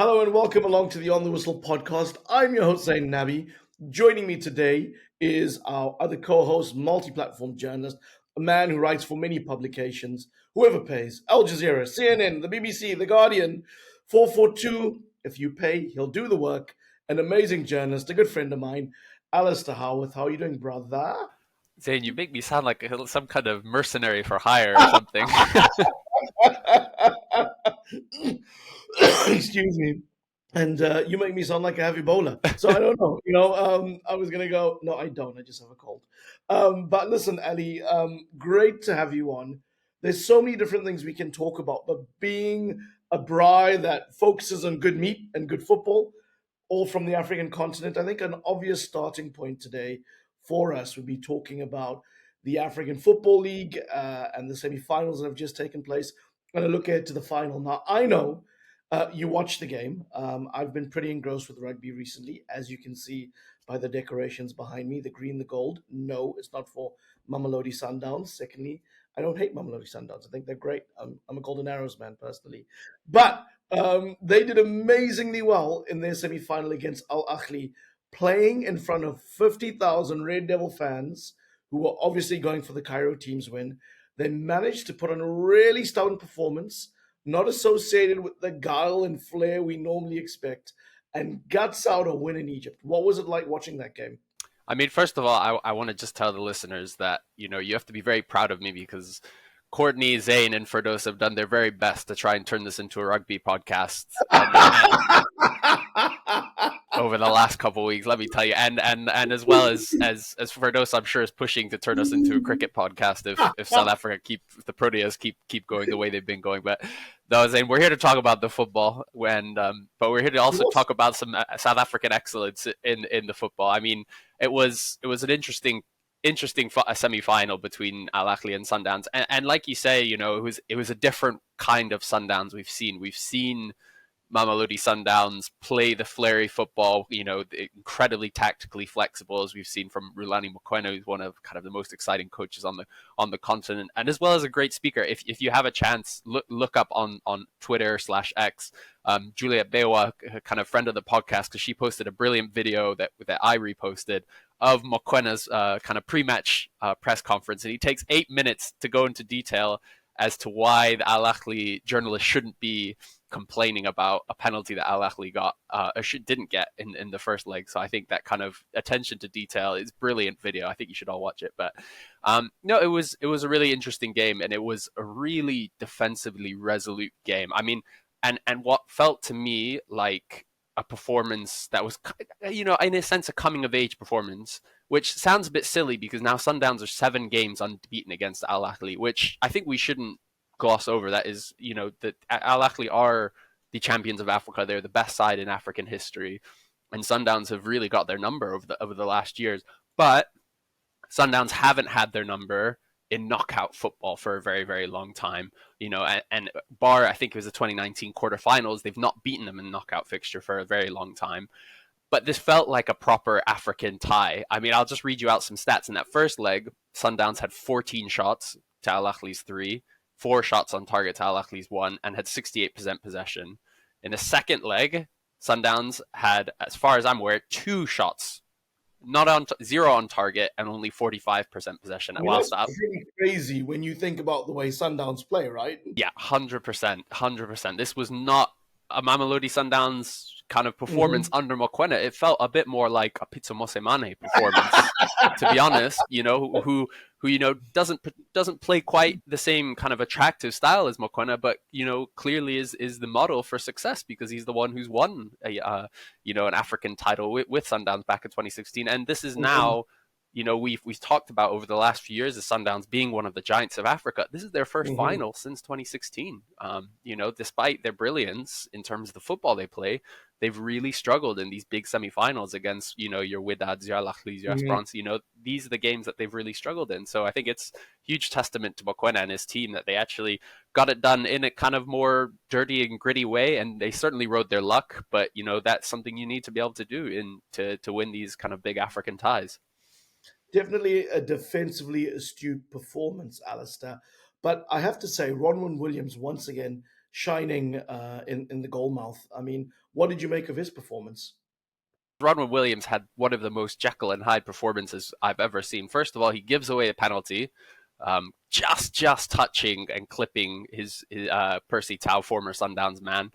Hello and welcome along to the On the Whistle podcast. I'm your host, Zayn Nabbi. Joining me today is our other co-host, multi-platform journalist, a man who writes for many publications, whoever pays, Al Jazeera, CNN, the BBC, The Guardian, 442. If you pay, he'll do the work. An amazing journalist, a good friend of mine, Alasdair Howorth. How are you doing, brother? Zayn, you make me sound like some kind of mercenary for hire or something. Excuse me. And you make me sound like I have Ebola. So I don't know. I was going to go, no, I don't. I just have a cold. But listen, Ali, great to have you on. There's so many different things we can talk about, but being a braai that focuses on good meat and good football, all from the African continent, I think an obvious starting point today for us would be talking about the African Football League and the semi-finals that have just taken place. And a look ahead to the final. Now, I know you watched the game. I've been pretty engrossed with rugby recently, as you can see by the decorations behind me, the green, the gold. No, it's not for Mamelodi Sundowns. Secondly, I don't hate Mamelodi Sundowns. I think they're great. I'm a Golden Arrows man personally. But they did amazingly well in their semi-final against Ahly, playing in front of 50,000 Red Devil fans who were obviously going for the Cairo team's win. They managed to put on a really stout performance, not associated with the guile and flair we normally expect, and guts out a win in Egypt. What was it like watching that game? I mean, first of all, I want to just tell the listeners that, you have to be very proud of me because Courtney, Zayn, and Ferdos have done their very best to try and turn this into a rugby podcast. And over the last couple of weeks, let me tell you, and as well as Ferdos, I'm sure is pushing to turn us into a cricket podcast if South Africa if the Proteas keep going the way they've been going. But no, Zane, we're here to talk about the football, but we're here to also talk about some South African excellence in the football. I mean, it was an interesting semi-final between Al Ahly and Sundowns, and like you say, it was a different kind of Sundowns we've seen. We've seen Mamelodi Sundowns play the flary football, incredibly tactically flexible, as we've seen from Rulani Mokoena, who's one of kind of the most exciting coaches on the continent, and as well as a great speaker. If you have a chance, look up on Twitter/X, Juliet Bewa, kind of friend of the podcast, because she posted a brilliant video that I reposted of Mokwena's kind of pre-match press conference, and he takes 8 minutes to go into detail as to why the Al Ahly journalists shouldn't be complaining about a penalty that Al Ahly got didn't get in the first leg. So I think that kind of attention to detail is brilliant video. I think you should all watch it. But no, it was a really interesting game, and it was a really defensively resolute game. I mean, and what felt to me like a performance that was, in a sense, a coming of age performance, which sounds a bit silly because now Sundowns are 7 games unbeaten against Al Ahly, which I think we shouldn't gloss over. That is, that Al Ahly are the champions of Africa. They're the best side in African history, and Sundowns have really got their number over the last years. But Sundowns haven't had their number in knockout football for a very, very long time. And bar, I think it was the 2019 quarterfinals, they've not beaten them in knockout fixture for a very long time. But this felt like a proper African tie. I mean, I'll just read you out some stats. In that first leg, Sundowns had 14 shots to Al Ahly's 3, 4 shots on target to Al Ahly's 1, and had 68% possession. In the second leg, Sundowns had, as far as I'm aware, 2 shots, not on 0 on target, and only 45% possession. I mean, that's pretty crazy when you think about the way Sundowns play, right? Yeah, 100%. This was not a Mamelodi Sundowns kind of performance under Mokoena. It felt a bit more like a Pitso Mosemane performance, to be honest. Who doesn't play quite the same kind of attractive style as Mokoena, but clearly is the model for success because he's the one who's won an African title with Sundowns back in 2016, and this is now. We've talked about over the last few years the Sundowns being one of the giants of Africa. This is their first final since 2016. Despite their brilliance in terms of the football they play, they've really struggled in these big semi-finals against, your Wydad, your Ahly, your Esperance. These are the games that they've really struggled in. So I think it's huge testament to Mokoena and his team that they actually got it done in a kind of more dirty and gritty way, and they certainly rode their luck. But that's something you need to be able to do to win these kind of big African ties. Definitely a defensively astute performance, Alasdair. But I have to say, Ronwen Williams once again shining in the goal mouth. I mean, what did you make of his performance? Rodwin Williams had one of the most Jekyll and Hyde performances I've ever seen. First of all, he gives away a penalty, just touching and clipping his Percy Tau, former Sundowns man.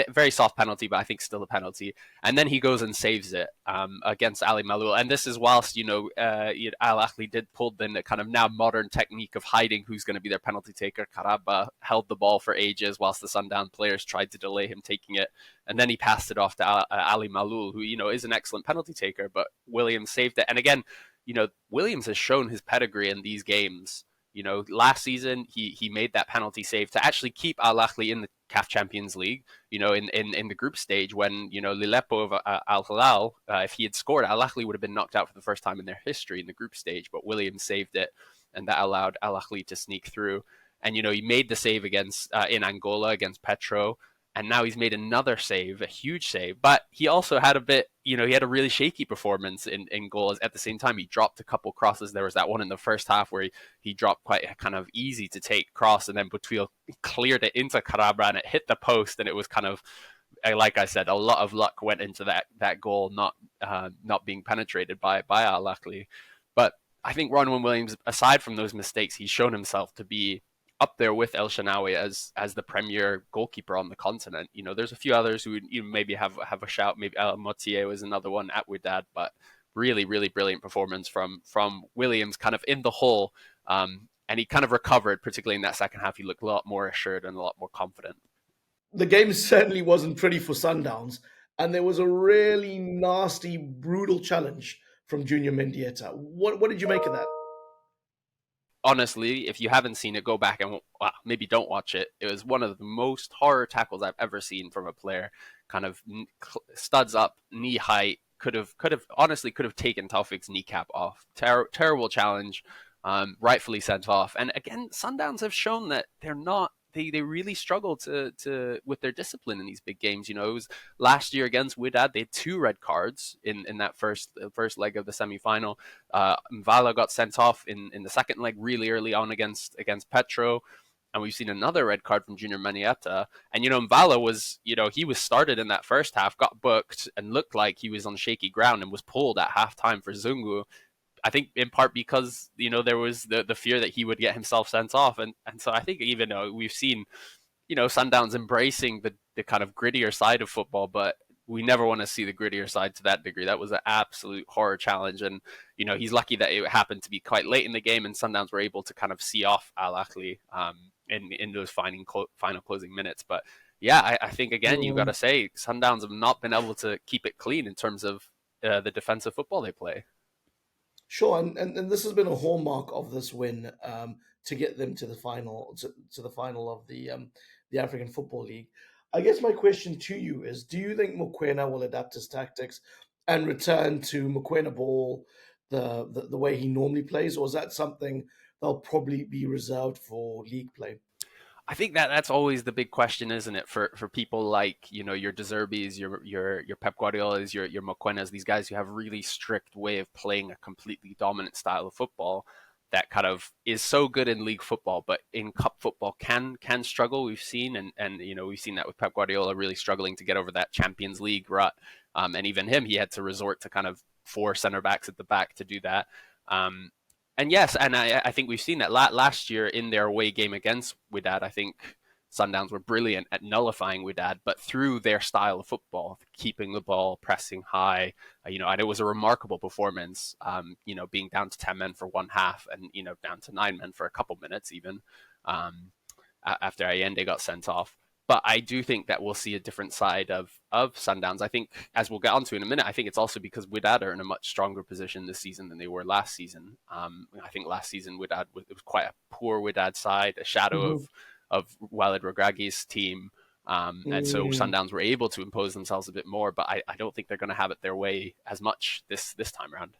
Very soft penalty, but I think still a penalty. And then he goes and saves it against Ali Malul. And this is whilst Al Ahly did pull the kind of now modern technique of hiding who's going to be their penalty taker. Karaba held the ball for ages whilst the Sundown players tried to delay him taking it, and then he passed it off to Ali Malul, who is an excellent penalty taker. But Williams saved it. And again, Williams has shown his pedigree in these games. Last season he made that penalty save to actually keep Al Ahly in the CAF Champions League. In the group stage when Lilepo of Al Hilal, if he had scored, Al Ahly would have been knocked out for the first time in their history in the group stage. But Williams saved it, and that allowed Al Ahly to sneak through. And he made the save against in Angola against Petro. And now he's made another save, a huge save. But he also had he had a really shaky performance in goals. At the same time, he dropped a couple crosses. There was that one in the first half where he dropped quite a kind of easy to take cross, and then Boutwil cleared it into Karabra, and it hit the post, and it was kind of, like I said, a lot of luck went into that goal not being penetrated by Al Ahly. But I think Ronwen Williams, aside from those mistakes, he's shown himself to be up there with El Shanawi as the premier goalkeeper on the continent. There's a few others who maybe have a shout. Maybe Motier was another one at Wydad, but really, really brilliant performance from Williams, kind of in the hole. And he kind of recovered, particularly in that second half. He looked a lot more assured and a lot more confident. The game certainly wasn't pretty for Sundowns, and there was a really nasty, brutal challenge from Junior Mendieta. What did you make of that? Honestly, if you haven't seen it, go back and maybe don't watch it. It was one of the most horror tackles I've ever seen from a player. Kind of studs up, knee height. Could have honestly taken Taufik's kneecap off. Terrible challenge, rightfully sent off. And again, Sundowns have shown that they're not. They really struggle to with their discipline in these big games. It was last year against Wydad. They had 2 red cards in that first leg of the semi-final. Mvala got sent off in the second leg really early on against Petro. And we've seen another red card from Junior Maniata. And, Mvala was, he was started in that first half, got booked, and looked like he was on shaky ground and was pulled at halftime for Zungu. I think in part because there was the fear that he would get himself sent off, and so I think even though we've seen Sundowns embracing the kind of grittier side of football, but we never want to see the grittier side to that degree. That was an absolute horror challenge, and he's lucky that it happened to be quite late in the game, and Sundowns were able to kind of see off Al Ahly in those final closing minutes. But yeah, I think again you've got to say Sundowns have not been able to keep it clean in terms of the defensive football they play. Sure, and this has been a hallmark of this win to get them to the final to the final of the African Football League. I guess my question to you is: do you think Mokoena will adapt his tactics and return to Mokoena ball the way he normally plays, or is that something that'll probably be reserved for league play? I think that's always the big question, isn't it? For people like your De Zerbis, your Pep Guardiolas, your Mokoenas, these guys who have really strict way of playing a completely dominant style of football that kind of is so good in league football, but in cup football can struggle. We've seen and we've seen that with Pep Guardiola really struggling to get over that Champions League rut, and even him, he had to resort to kind of 4 center backs at the back to do that. And yes, and I think we've seen that last year in their away game against Wydad. I think Sundowns were brilliant at nullifying Wydad, but through their style of football, keeping the ball, pressing high, and it was a remarkable performance, being down to 10 men for one half and, down to 9 men for a couple minutes even, after Allende got sent off. But I do think that we'll see a different side of Sundowns. I think, as we'll get onto in a minute, I think it's also because Wydad are in a much stronger position this season than they were last season. I think last season it was quite a poor Wydad side, a shadow of Walid Regragi's team. And so Sundowns were able to impose themselves a bit more, but I don't think they're going to have it their way as much this time around.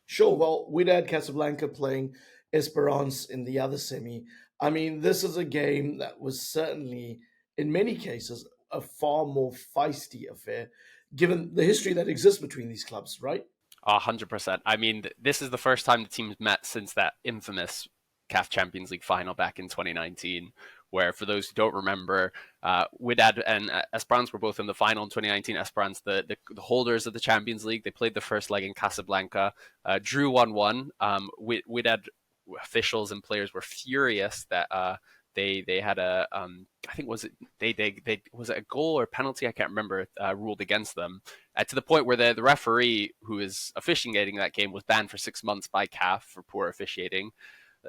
Sure. Well, Wydad Casablanca playing Esperance in the other semi. I mean, this is a game that was certainly, in many cases, a far more feisty affair, given the history that exists between these clubs, right? 100%. I mean, this is the first time the teams met since that infamous CAF Champions League final back in 2019, where, for those who don't remember, Wydad and Esperance were both in the final in 2019. Esperance, the holders of the Champions League, they played the first leg in Casablanca, drew 1-1. Wydad officials and players were furious that they had a I think was it they was it a goal or penalty, I can't remember, ruled against them, to the point where the referee who is officiating that game was banned for 6 months by CAF for poor officiating.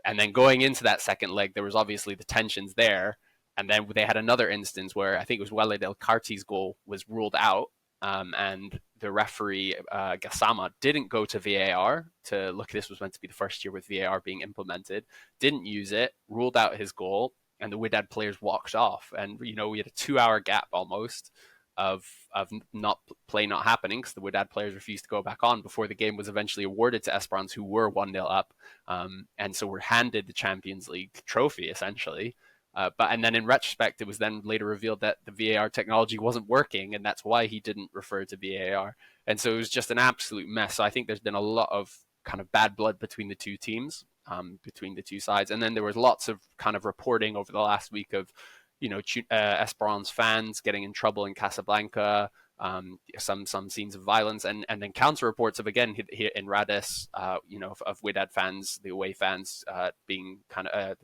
And then going into that second leg, there was obviously the tensions there. And then they had another instance where I think it was Walid El Karti's goal was ruled out, and the referee Gassama didn't go to VAR to look. This was meant to be the first year with VAR being implemented. Didn't use it, ruled out his goal, and the Wydad players walked off. And we had a 2-hour gap almost of play not happening because the Wydad players refused to go back on before the game was eventually awarded to Esperance, who were 1-0 up, and so were handed the Champions League trophy essentially. And then in retrospect, it was then later revealed that the VAR technology wasn't working, and that's why he didn't refer to VAR. And so it was just an absolute mess. So I think there's been a lot of kind of bad blood between the two teams, between the two sides. And then there was lots of kind of reporting over the last week of, Esperance fans getting in trouble in Casablanca, some scenes of violence, and then counter reports of, again, here in Rades, of Wydad fans, the away fans, being kind of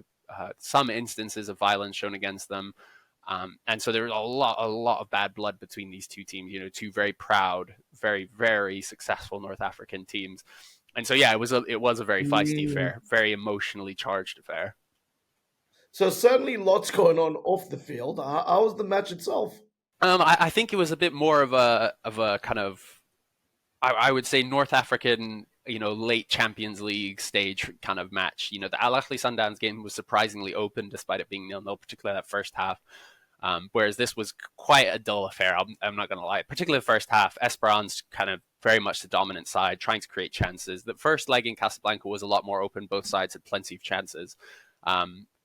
some instances of violence shown against them. And so there was a lot of bad blood between these two teams, two very proud, very, very successful North African teams. And so, yeah, it was a very feisty affair, very emotionally charged affair. So certainly lots going on off the field. How was the match itself? I think it was a bit more of a kind of, I would say, North African, late Champions League stage kind of match. The Ahly Sundowns game was surprisingly open despite it being 0-0, particularly that first half. Whereas this was quite a dull affair, I'm not going to lie. Particularly the first half, Esperance kind of very much the dominant side, trying to create chances. The first leg in Casablanca was a lot more open. Both sides had plenty of chances.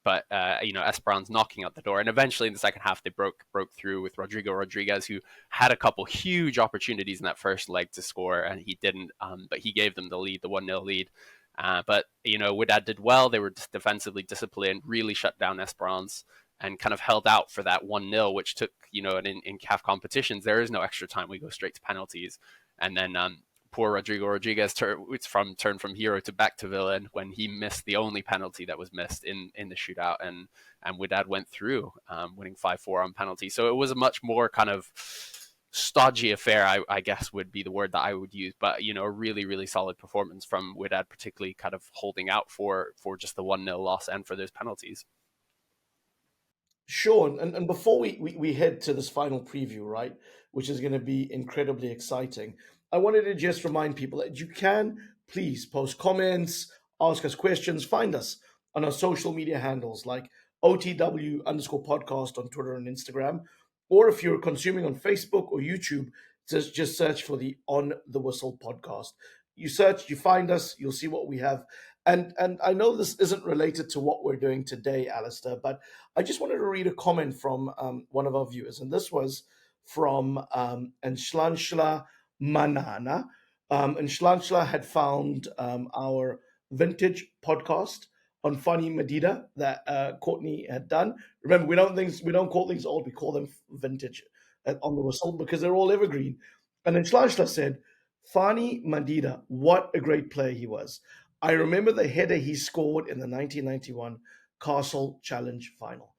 But Esperance knocking at the door, and eventually in the second half they broke through with Rodrigo Rodriguez, who had a couple huge opportunities in that first leg to score, and he didn't. But he gave them the lead, the 1-0 lead. But Wydad did well. They were defensively disciplined, really shut down Esperance, and kind of held out for that 1-0, which took, and in CAF competitions there is no extra time. We go straight to penalties, and then poor Rodrigo Rodriguez turned from hero to back to villain when he missed the only penalty that was missed in the shootout, and Wydad went through, winning 5-4 on penalty. So it was a much more kind of stodgy affair, I guess would be the word that I would use, but a really, really solid performance from Wydad, particularly kind of holding out for just the 1-0 loss and for those penalties. Sure, and before we head to this final preview, right, which is going to be incredibly exciting, I wanted to just remind people that you can please post comments, ask us questions, find us on our social media handles like OTW_podcast on Twitter and Instagram, or if you're consuming on Facebook or YouTube, just search for the On the Whistle podcast. You search, you find us, you'll see what we have. And I know this isn't related to what we're doing today, Alasdair, but I just wanted to read a comment from one of our viewers, and this was from Enshlanshla Manana. Enshlanshla had found our vintage podcast on Fani Medida that Courtney had done. Remember, we don't call things old; we call them vintage on the Whistle because they're all evergreen. And Enshlanshla said, "Fani Medida, what a great player he was. I remember the header he scored in the 1991 Castle Challenge final.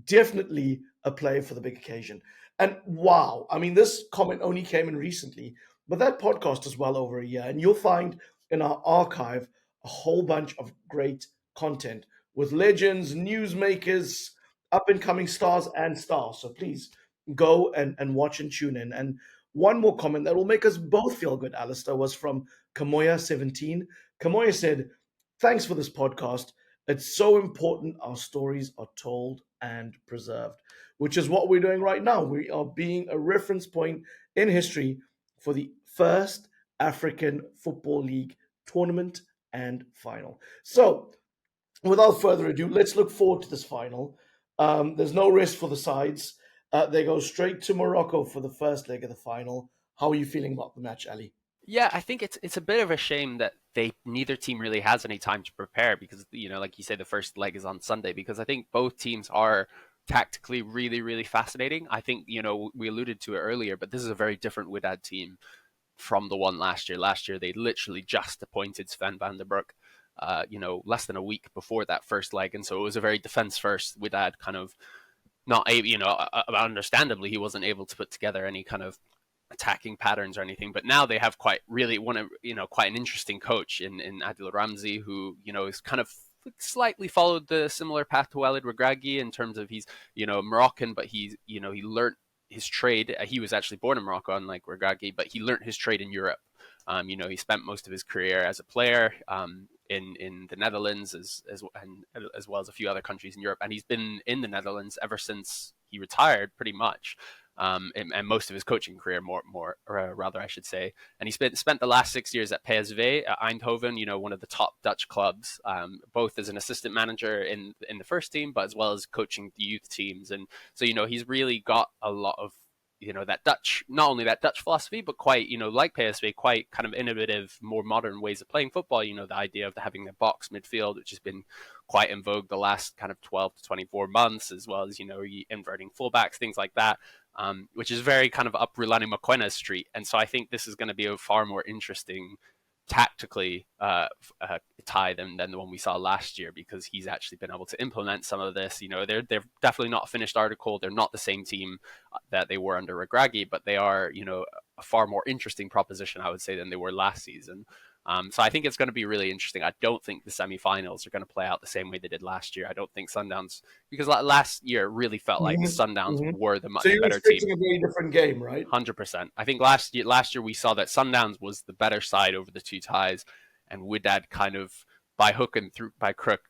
Definitely a player for the big occasion." And wow, I mean, this comment only came in recently, but that podcast is well over a year. And you'll find in our archive a whole bunch of great content with legends, newsmakers, up and coming stars and stars. So please go and watch and tune in. And one more comment that will make us both feel good, Alasdair, was from Kamoya17. Kamoya said, "Thanks for this podcast. It's so important our stories are told and preserved," which is what we're doing right now. We are being a reference point in history for the first African Football League tournament and final. So, without further ado, let's look forward to this final. There's no rest for the sides. They go straight to Morocco for the first leg of the final. How are you feeling about the match, Ali? Yeah, I think it's a bit of a shame that neither team really has any time to prepare because like you say, the first leg is on Sunday because I think both teams are tactically really really fascinating. I think we alluded to it earlier, but this is a very different Wydad team from the one last year. Last year they literally just appointed Sven van der Broek, less than a week before that first leg, and so it was a very defense first Wydad kind of not able, understandably he wasn't able to put together any kind of attacking patterns or anything. But now they have quite really quite an interesting coach in Adil Ramzi, who is kind of slightly followed the similar path to Walid Regragui in terms of he's Moroccan, but he learned his trade. He was actually born in Morocco, unlike Regragui, but he learned his trade in Europe. He spent most of his career as a player in the Netherlands as well as a few other countries in Europe, and he's been in the Netherlands ever since he retired, pretty much. And most of his coaching career, rather, I should say. And he spent the last 6 years at PSV, at Eindhoven, one of the top Dutch clubs, both as an assistant manager in the first team, but as well as coaching the youth teams. And so, he's really got a lot of, that Dutch, not only that Dutch philosophy, but quite, like PSV, quite kind of innovative, more modern ways of playing football. The idea of having the box midfield, which has been quite in vogue the last kind of 12 to 24 months, as well as, inverting fullbacks, things like that. Which is very kind of up Rulani Mokoena street. And so I think this is going to be a far more interesting tactically tie than the one we saw last year, because he's actually been able to implement some of this. They're definitely not a finished article. They're not the same team that they were under Regragui, but they are, a far more interesting proposition, I would say, than they were last season. So I think it's going to be really interesting. I don't think the semifinals are going to play out the same way they did last year. I don't think Sundowns, because last year it really felt like Sundowns were the much So you're better team. expecting a very different game, right? 100%. I think last year we saw that Sundowns was the better side over the two ties, and Wydad kind of by hook and by crook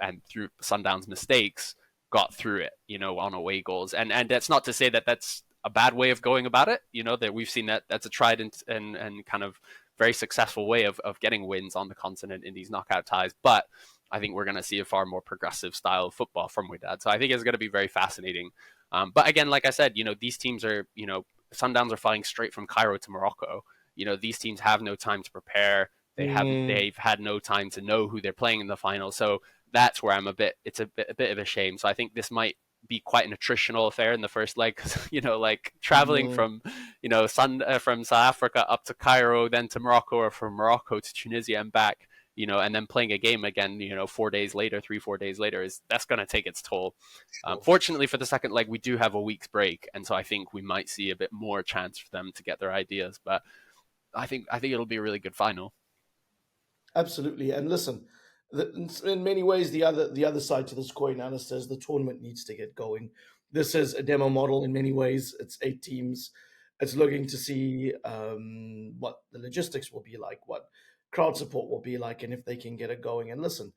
and through Sundowns' mistakes got through it, on away goals. And that's not to say that that's a bad way of going about it. That we've seen that's a tried and kind of very successful way of getting wins on the continent in these knockout ties. But I think we're going to see a far more progressive style of football from Wydad. So I think it's going to be very fascinating. But again, like I said, these teams are, Sundowns are flying straight from Cairo to Morocco. These teams have no time to prepare. They've had no time to know who they're playing in the final. So that's where it's a bit of a shame. So I think this might be quite an attritional affair in the first leg, because like traveling from from South Africa up to Cairo, then to Morocco, or from Morocco to Tunisia and back, and then playing a game again 4 days later, 3-4 days later, that's going to take its toll. Fortunately for the second leg, we do have a week's break, and so I think we might see a bit more chance for them to get their ideas. But I think it'll be a really good final. Absolutely. And listen, in many ways, the other side to this coin, Alasdair, is the tournament needs to get going. This is a demo model in many ways. It's 8 teams. It's looking to see what the logistics will be like, what crowd support will be like, and if they can get it going. And listen,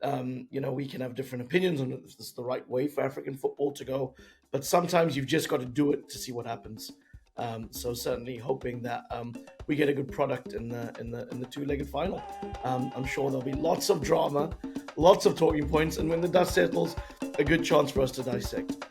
we can have different opinions on if this is the right way for African football to go, but sometimes you've just got to do it to see what happens. So certainly hoping that we get a good product in the two-legged final. I'm sure there'll be lots of drama, lots of talking points, and when the dust settles, a good chance for us to dissect.